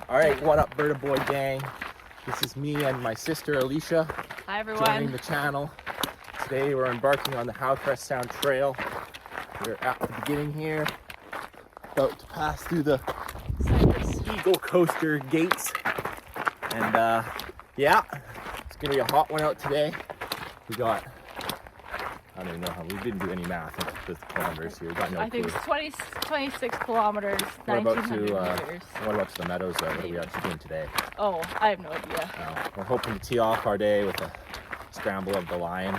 All right, what up, Birda Boy gang? This is me and my sister Alicia. Hi everyone. Joining the channel. Today we're embarking on the Howe Crest Sound Trail. We're at the beginning here, about to pass through the Eagle Coaster gates. And yeah, it's gonna be a hot one out today. We got, I don't even know how, we didn't do any math with the kilometers here. We got no I think clue. it's 26 kilometers, What about 1900 to meters. what about to the meadows though? What are we actually doing today? Oh, I have no idea. We're hoping to tee off our day with a scramble of the lion.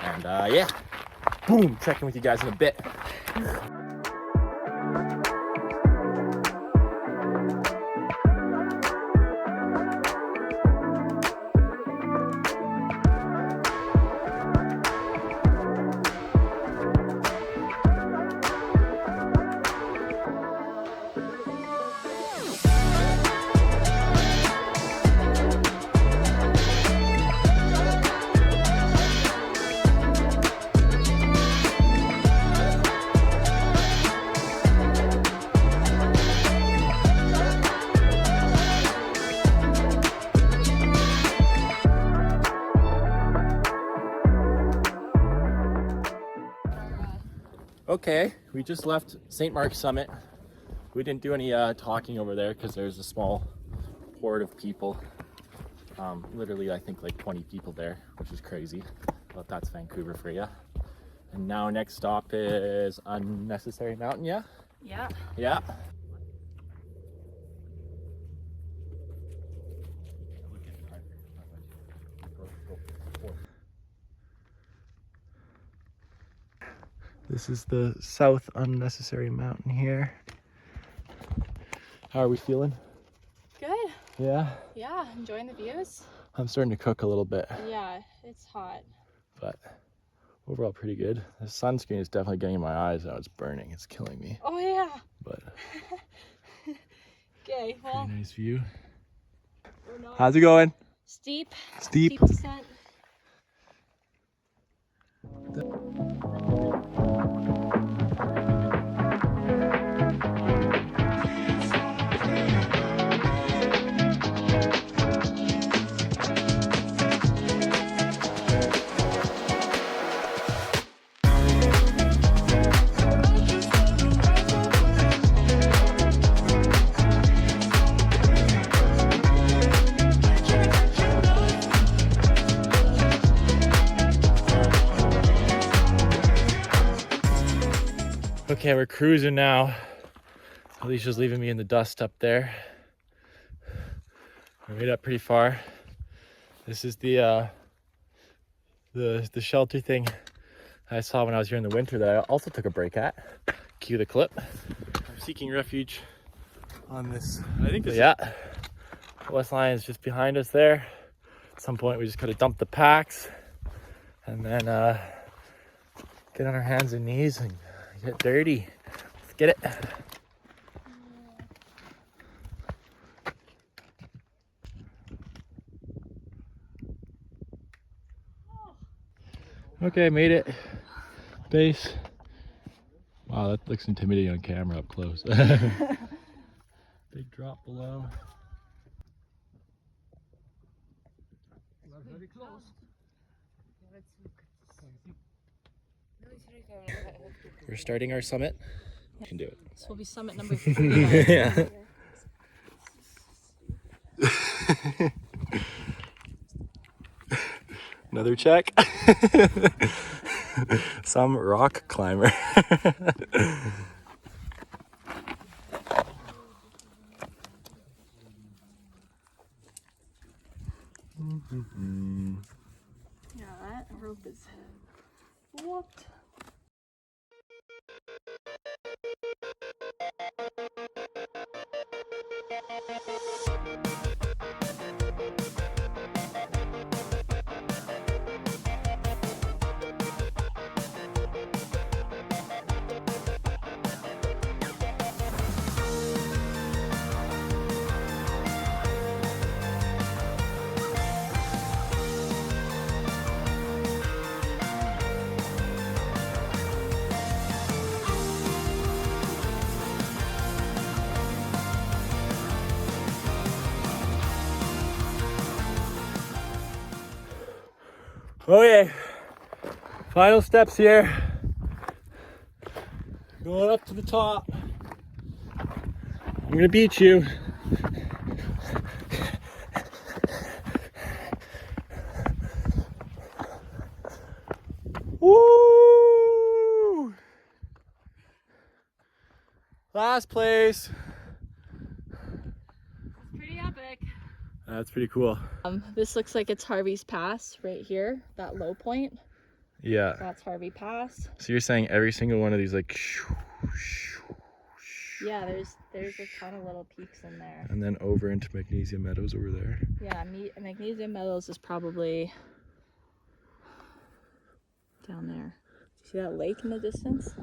And yeah, boom, checking with you guys in a bit. Okay, we just left St. Mark's Summit. We didn't do any talking over there because there's a small horde of people. Literally, I think like 20 people there, which is crazy. But that's Vancouver for you. And now next stop is Unnecessary Mountain, yeah? Yeah. Yeah. This is the South Unnecessary Mountain here. How are we feeling? Good. Yeah? Yeah, enjoying the views. I'm starting to cook a little bit, Yeah, it's hot. but overall pretty good. The sunscreen is definitely getting in my eyes now. It's burning. It's killing me. Oh yeah. But Okay, well. pretty nice view. We're not How's it going? steep. Steep. Steep descent. Okay, we're cruising now. Alicia's leaving me in the dust up there. We made up pretty far. This is the shelter thing I saw when I was here in the winter that I also took a break at. Cue the clip. I'm seeking refuge on this. I think this. Yeah. West Lion is just behind us there. At some point, we just gotta dump the packs and then get on our hands and knees and get dirty. Let's get it. Okay, made it. Base. Wow, that looks intimidating on camera up close. Big drop below. Very close. We're starting our summit. You can do it. This will be summit number 3. Yeah. Another check. Some rock climber. Yeah, that rope is whooped. Okay, final steps here. Going up to the top. I'm gonna beat you. Woo! Last place. Pretty epic. That's pretty cool. This looks like it's Harvey's Pass right here, that low point. Yeah. That's Harvey Pass. So you're saying every single one of these like Yeah, there's a ton of little peaks in there. and then over into Magnesium Meadows over there. Yeah, Magnesium Meadows is probably down there. See that lake in the distance?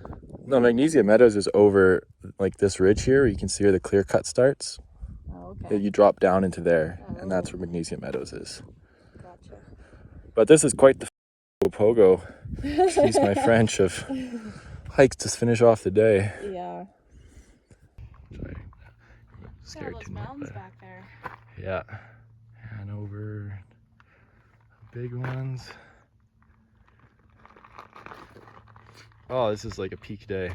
No, Magnesium Meadows is over like this ridge here. You can see where the clear cut starts. Oh, okay. You drop down into there, and that's Oh. where Magnesium Meadows is. Gotcha. But this is quite the pogo, excuse my French, of hikes to finish off the day. Yeah. Sorry. Look at Scared all those too much, mountains but- back there. Yeah. Hanover, big ones. Oh, this is like a peak day.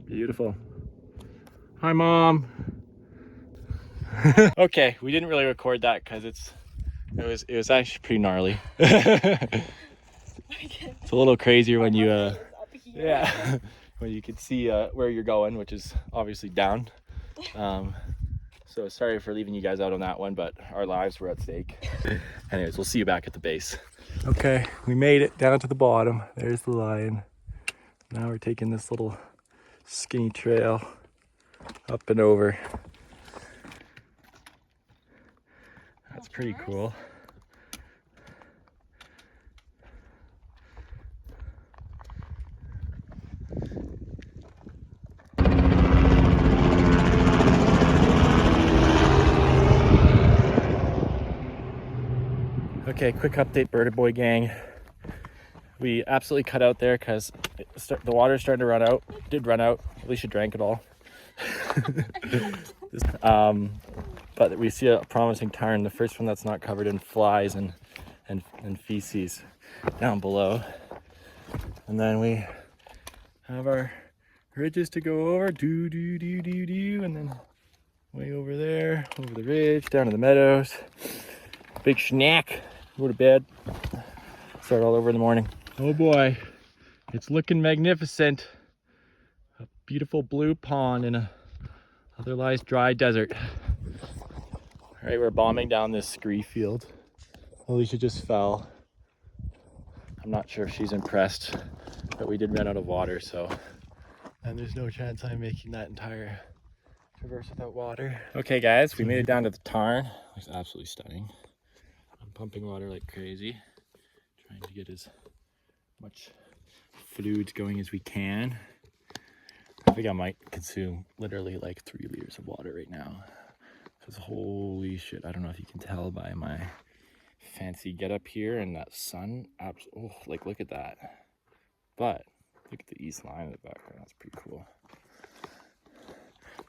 Beautiful. Hi, Mom. Okay, we didn't really record that because it was actually pretty gnarly. It's a little crazier when you yeah, when you can see where you're going, which is obviously down. So sorry for leaving you guys out on that one, but our lives were at stake. Anyways, we'll see you back at the base. Okay, we made it down to the bottom. There's the lion. Now we're taking this little skinny trail up and over. That's pretty cool. Okay, quick update, Birded Boy gang. We absolutely cut out there because the water's starting to run out. It did run out. At least you drank it all. But we see a promising tarn, the first one that's not covered in flies and feces down below. And then we have our ridges to go over, and then way over there, over the ridge, down to the meadows. Big snack, go to bed, start all over in the morning. Oh boy, it's looking magnificent. A beautiful blue pond in a otherwise dry desert. All right, we're bombing down this scree field. Alicia just fell. I'm not sure if she's impressed, but we did run out of water, so. And there's no chance I'm making that entire traverse without water. Okay guys, we made it down to the tarn. It's absolutely stunning. I'm pumping water like crazy, trying to get as much fluids going as we can. I think I might consume literally like 3 liters of water right now. Because holy shit, I don't know if you can tell by my fancy get up here and that sun. Oh, like look at that. But look at the east line in the background, that's pretty cool.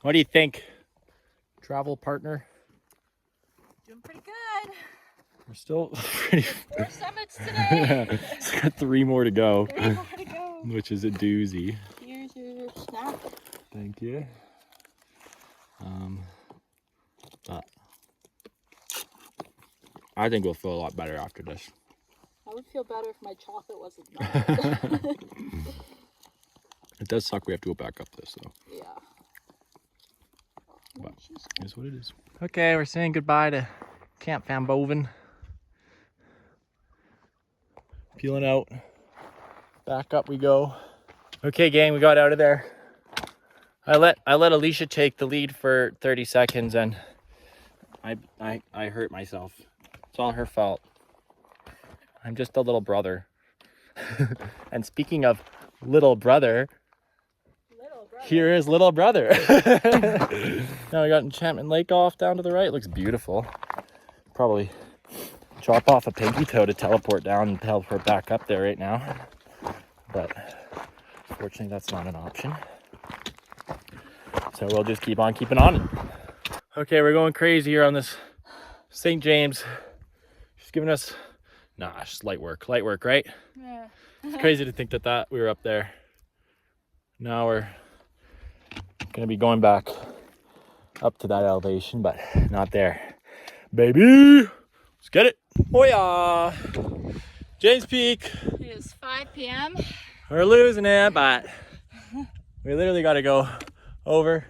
What do you think, travel partner? Doing pretty good. We're still pretty... 4 summits today. It's got 3 more to go, 3 more to go. which is a doozy. Here's your snack. Thank you. But I think we'll feel a lot better after this. I would feel better if my chocolate wasn't melted. It does suck we have to go back up this though. Yeah. But it is what it is. Okay, we're saying goodbye to Camp Van Boven. Peeling out. Back up we go. Okay, gang, we got out of there. I let Alicia take the lead for 30 seconds and I hurt myself. It's all her fault. I'm just a little brother. And speaking of little brother, here is little brother. Now we got Enchantment Lake off down to the right. Looks beautiful. Probably chop off a pinky toe to teleport down and teleport back up there right now. But fortunately that's not an option. So we'll just keep on keeping on. Okay, we're going crazy here on this St. James. She's giving us, nah, it's just light work, right? Yeah. It's crazy to think that we were up there. Now we're gonna be going back up to that elevation, but not there. Baby, let's get it. Oh yeah, James Peak. It is 5 p.m. We're losing it, but we literally got to go over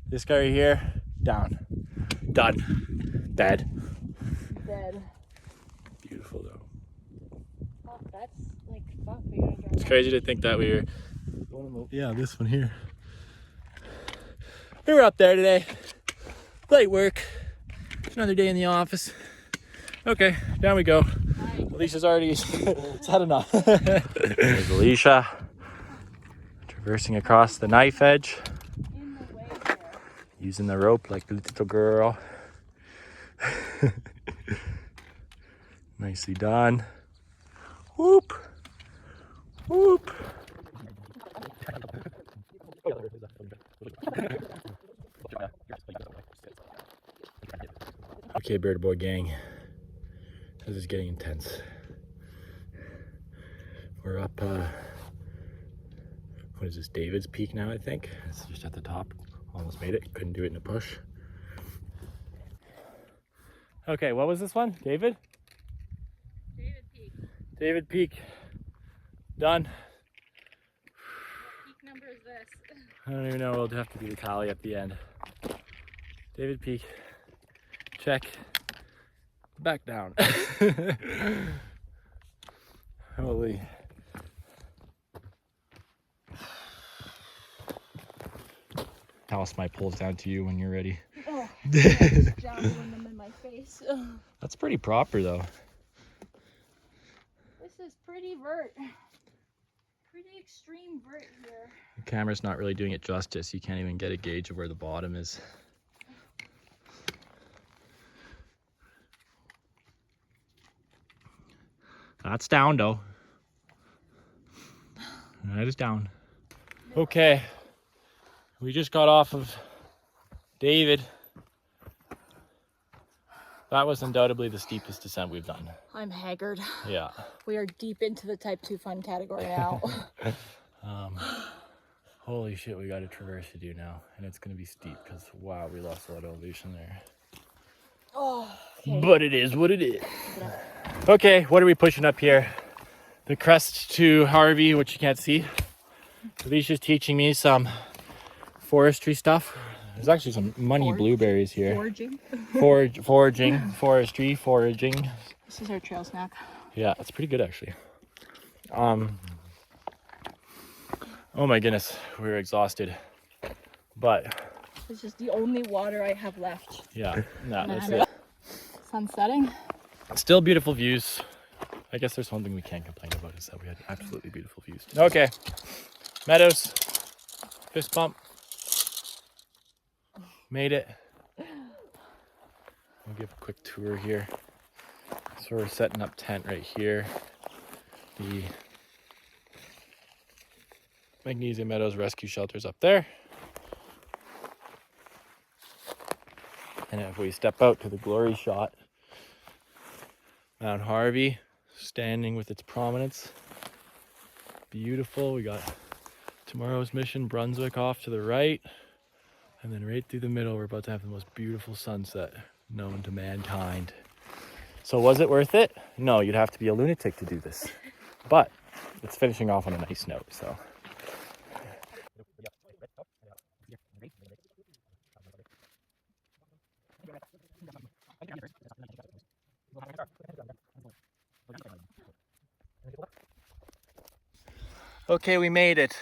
this guy right here, down, done, dead. Dead. Beautiful though. Oh, that's like fuck. We gotta drive. It's crazy to think that we were. Yeah, this one here. We were up there today. Light work. Another day in the office. Okay, down we go. Alicia's already it's had enough. There's Alicia traversing across the knife edge. In the way there. Using the rope like a little girl. Nicely done. Whoop. Whoop. Okay, Bird Boy gang. This is getting intense. We're up, what is this, David's Peak now, I think? It's just at the top. Almost made it. Couldn't do it in a push. Okay, what was this one? David? David Peak. David Peak. Done. What peak number is this? I don't even know. We'll have to do the tally at the end. David Peak. Check. Back down. Holy. Toss my poles down to you when you're ready. Oh, just jabbing them in my face. That's pretty proper though. This is pretty vert. Pretty extreme vert here. The camera's not really doing it justice. You can't even get a gauge of where the bottom is. That's down though. That is down. Okay. We just got off of David. That was undoubtedly the steepest descent we've done. I'm haggard. Yeah. We are deep into the type 2 fun category now. Holy shit, we got a traverse to do now. And it's going to be steep because, wow, we lost a lot of elevation there. Oh, okay. But it is what it is. Okay, what are we pushing up here? The Crest to Harvey, which you can't see. Alicia's teaching me some forestry stuff. There's actually some money blueberries here. Foraging. Forestry, foraging. This is our trail snack. Yeah, it's pretty good actually. Oh my goodness, we're exhausted. But This is the only water I have left. yeah, no, that's it. Sun setting. Still beautiful views. I guess there's one thing we can't complain about is that we had absolutely beautiful views. Okay, meadows, fist bump. Made it. We'll give a quick tour here. So we're setting up tent right here. The Magnesium Meadows Rescue Shelter's up there. And if we step out to the glory shot, Mount Harvey standing with its prominence. Beautiful. We got tomorrow's mission, Brunswick, off to the right. And then right through the middle, we're about to have the most beautiful sunset known to mankind. So was it worth it? No, you'd have to be a lunatic to do this. But it's finishing off on a nice note, so. Okay, we made it.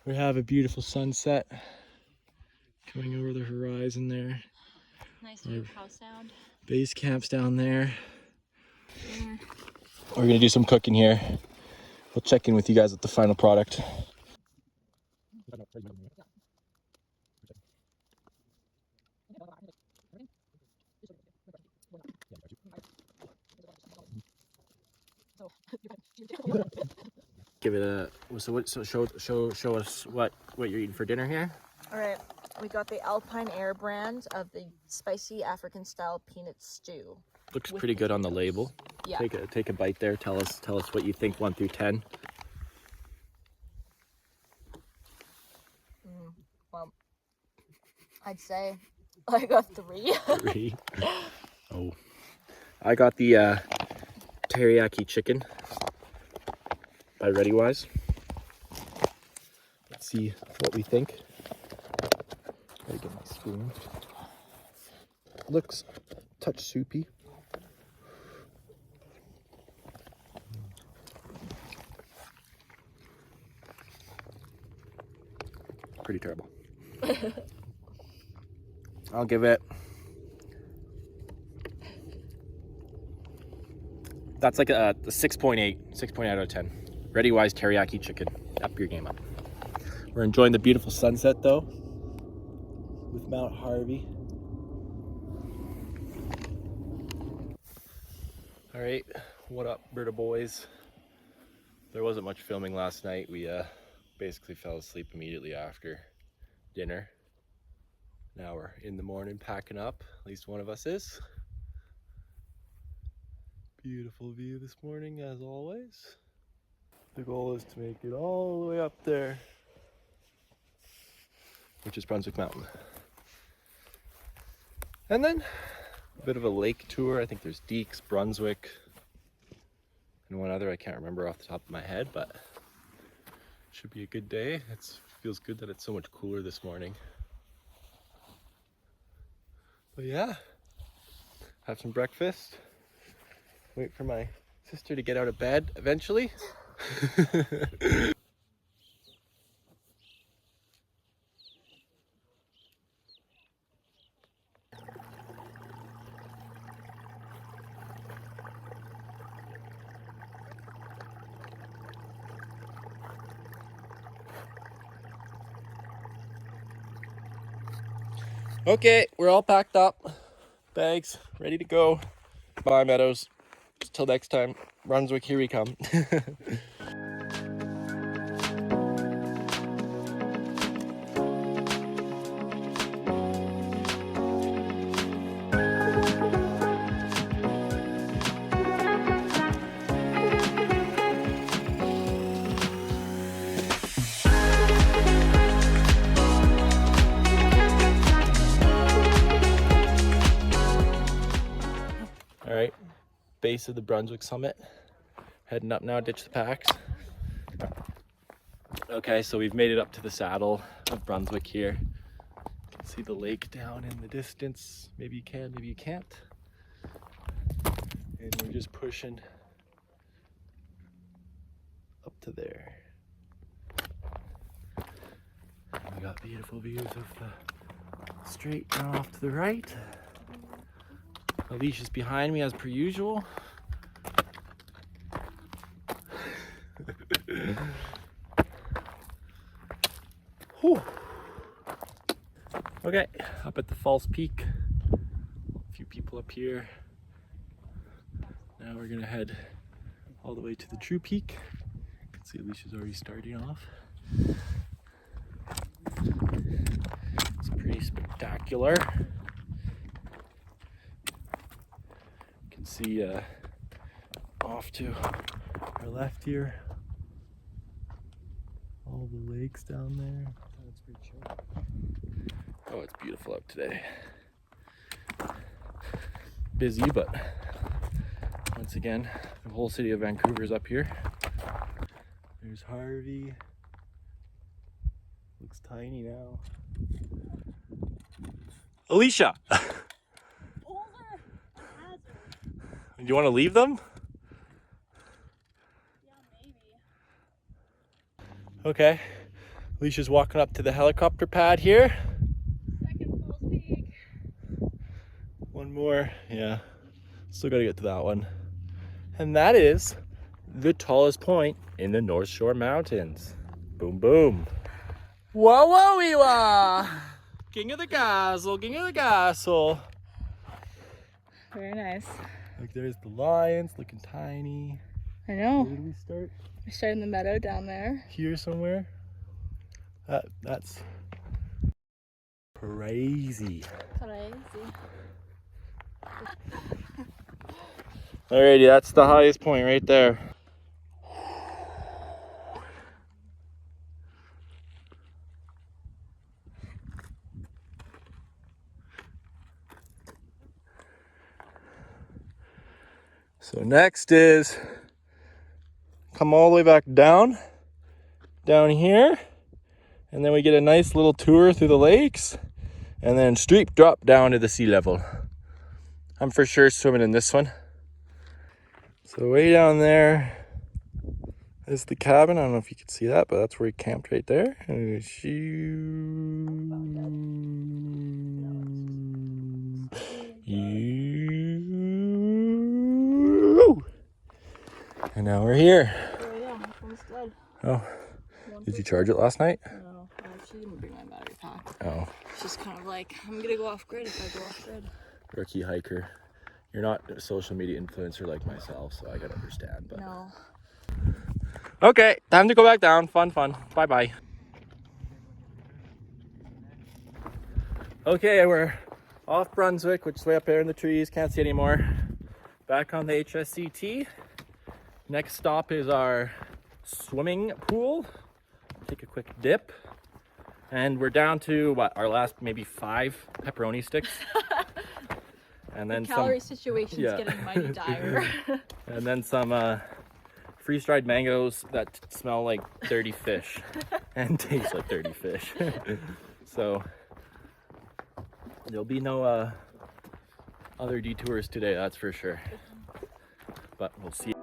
We have a beautiful sunset coming over the horizon there. Nice view of Howe Sound. Base camp's down there. Yeah. We're gonna do some cooking here. We'll check in with you guys at the final product. Give it a show us what you're eating for dinner here. All right. We got the Alpine Air brand of the spicy African style peanut stew. Looks pretty good on the label. Yeah. Take a bite there. Tell us what you think 1 through 10. Well, I'd say I got 3. 3. Oh, I got the teriyaki chicken by ReadyWise. Let's see what we think. Gotta get my spoon. Looks a touch soupy. Pretty terrible. I'll give it. That's like a 6.8 out of 10. ReadyWise teriyaki chicken. Up your game up. We're enjoying the beautiful sunset though, with Mount Harvey. All right, what up, Birda boys? There wasn't much filming last night. We basically fell asleep immediately after dinner. Now we're in the morning packing up. At least one of us is. Beautiful view this morning as always. The goal is to make it all the way up there, which is Brunswick Mountain. And then a bit of a lake tour. I think there's Deeks, Brunswick, and one other I can't remember off the top of my head, but should be a good day. It feels good that it's so much cooler this morning. But yeah, have some breakfast. Wait for my sister to get out of bed eventually. Okay, we're all packed up. Bags ready to go. Bye, Meadows. Till next time. Brunswick, here we come. All right, base of the Brunswick summit. Heading up now, ditch the packs. Okay, so we've made it up to the saddle of Brunswick here. You can see the lake down in the distance. Maybe you can, maybe you can't. And we're just pushing up to there. And we got beautiful views of the strait down off to the right. Alicia's behind me as per usual. Whew. Okay, up at the false peak. A few people up here. Now we're gonna head all the way to the true peak. You can see Alicia's already starting off. It's pretty spectacular. You can see off to our left here, all the lakes down there. That's pretty chill. Oh, it's beautiful out today. Busy, but once again, the whole city of Vancouver is up here. There's Harvey. Looks tiny now. Alicia! Do you want to leave them? Yeah, maybe. Okay. Alicia's walking up to the helicopter pad here. Second false peak. One more. Yeah. Still gotta get to that one. And that is the tallest point in the North Shore Mountains. Boom, boom. Whoa, whoa, wee wah! King of the Castle, King of the Castle. Very nice. Like there's the lions looking tiny. I know. Where did we start? We started in the meadow down there. Here somewhere. That's Crazy. Crazy. Alrighty, that's the highest point right there. So next is come all the way back down here, and then we get a nice little tour through the lakes, and then steep drop down to the sea level. I'm for sure swimming in this one. So way down there is the cabin. I don't know if you can see that, but that's where we camped right there. And now we're here. Oh yeah, my phone's dead. Oh, did you charge it last night? No, she didn't bring my battery pack. Oh. She's kind of like, I'm gonna go off grid if I go off grid. Rookie hiker. You're not a social media influencer like myself, so I gotta understand. But No. okay, time to go back down. Fun. Bye bye. Okay, we're off Brunswick, which is way up there in the trees. Can't see anymore. Back on the HSCT. Next stop is our swimming pool. Take a quick dip. And we're down to what, our last maybe 5 pepperoni sticks. And then the calorie situation's getting mighty dire. And then some freeze-dried mangoes that smell like dirty fish and taste like dirty fish. So there'll be no other detours today, that's for sure. But we'll see.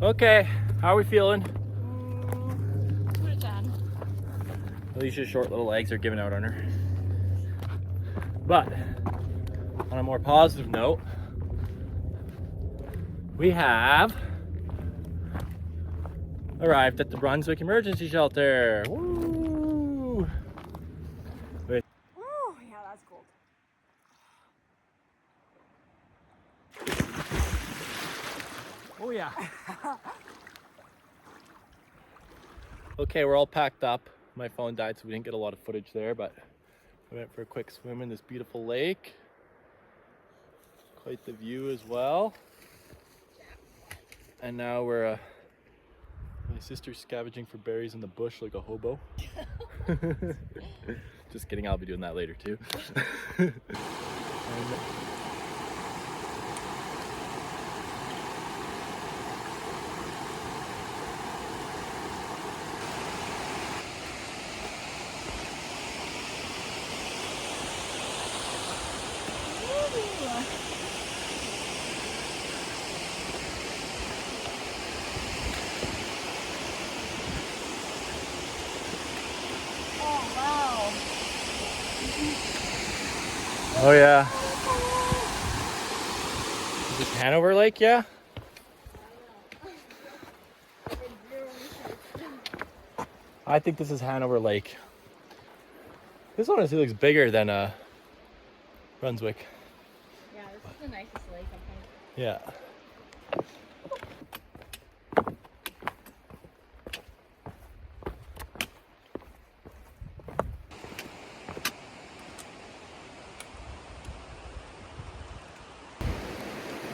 Okay, how are we feeling? 2 to 10. Alicia's short little legs are giving out on her. But on a more positive note, we have arrived at the Brunswick Emergency Shelter. Woo! Wait. Oh, yeah, that's cold. Oh yeah. Okay, we're all packed up. My phone died, so we didn't get a lot of footage there, but we went for a quick swim in this beautiful lake. Quite the view as well. And now we're my sister's scavenging for berries in the bush like a hobo. Just kidding, I'll be doing that later too. Oh yeah. Is this Hanover Lake? Yeah. I think this is Hanover Lake. This one honestly looks bigger than Brunswick. Yeah, this is the nicest lake, I think. Yeah.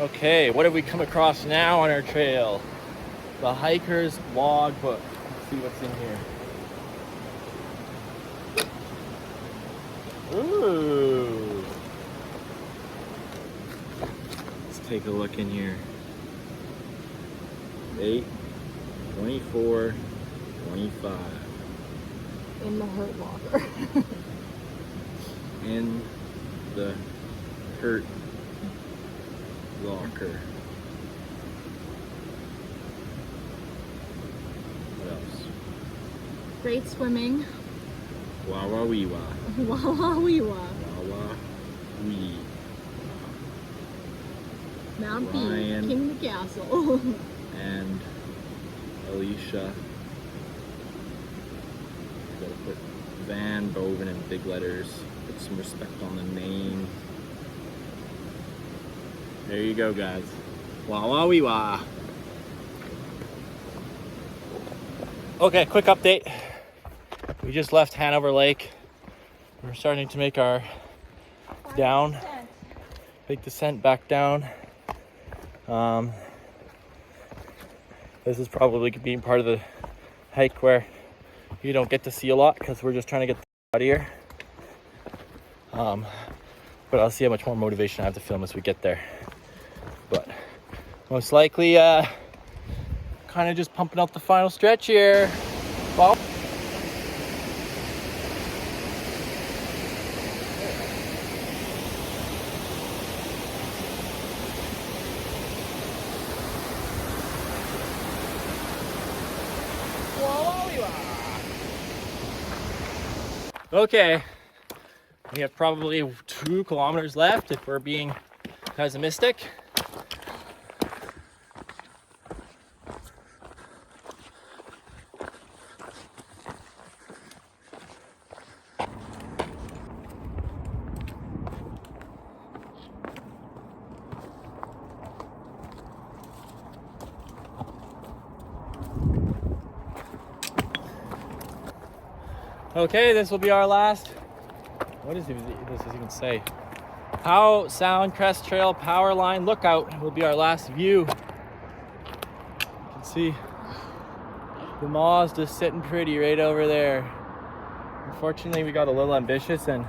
Okay, what have we come across now on our trail? The hiker's logbook. Let's see what's in here. Ooh. Let's take a look in here. 8, 24, 25. In the hurt locker. In the hurt locker. What else? Great swimming. Wah wah wee wah. Wah wah wee wah. Wah wah wee. Mount B, Ryan. King the Castle. And Alicia. Gotta put Van Boven in big letters. Put some respect on the name. There you go, guys. Wah wah wee wah. Okay, quick update. We just left Hanover Lake. We're starting to make our big descent back down. This is probably being part of the hike where you don't get to see a lot because we're just trying to get out of here. But I'll see how much more motivation I have to film as we get there. But most likely, kind of just pumping out the final stretch here. Well, okay, we have probably 2 kilometers left if we're being pessimistic. Okay, this will be our last, what does this even say? Howe Sound Crest Trail Power Line Lookout will be our last view. You can see the moss just sitting pretty right over there. Unfortunately, we got a little ambitious and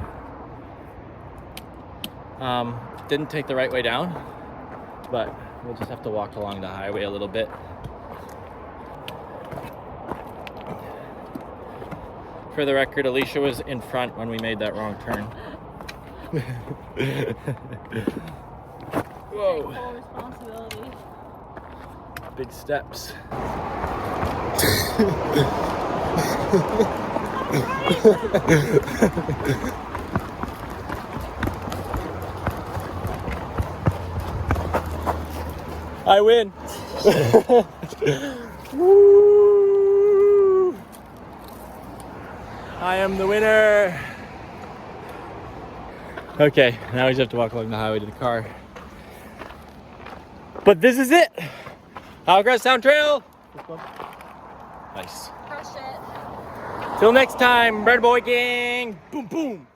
didn't take the right way down, but we'll just have to walk along the highway a little bit. For the record, Alicia was in front when we made that wrong turn. Whoa. Full responsibility. Big steps. I win. Woo! I am the winner. Okay, now we just have to walk along the highway to the car. But this is it. Crest Sound Trail. Nice. Crush it. Till next time, Bird Boy Gang. Boom, boom.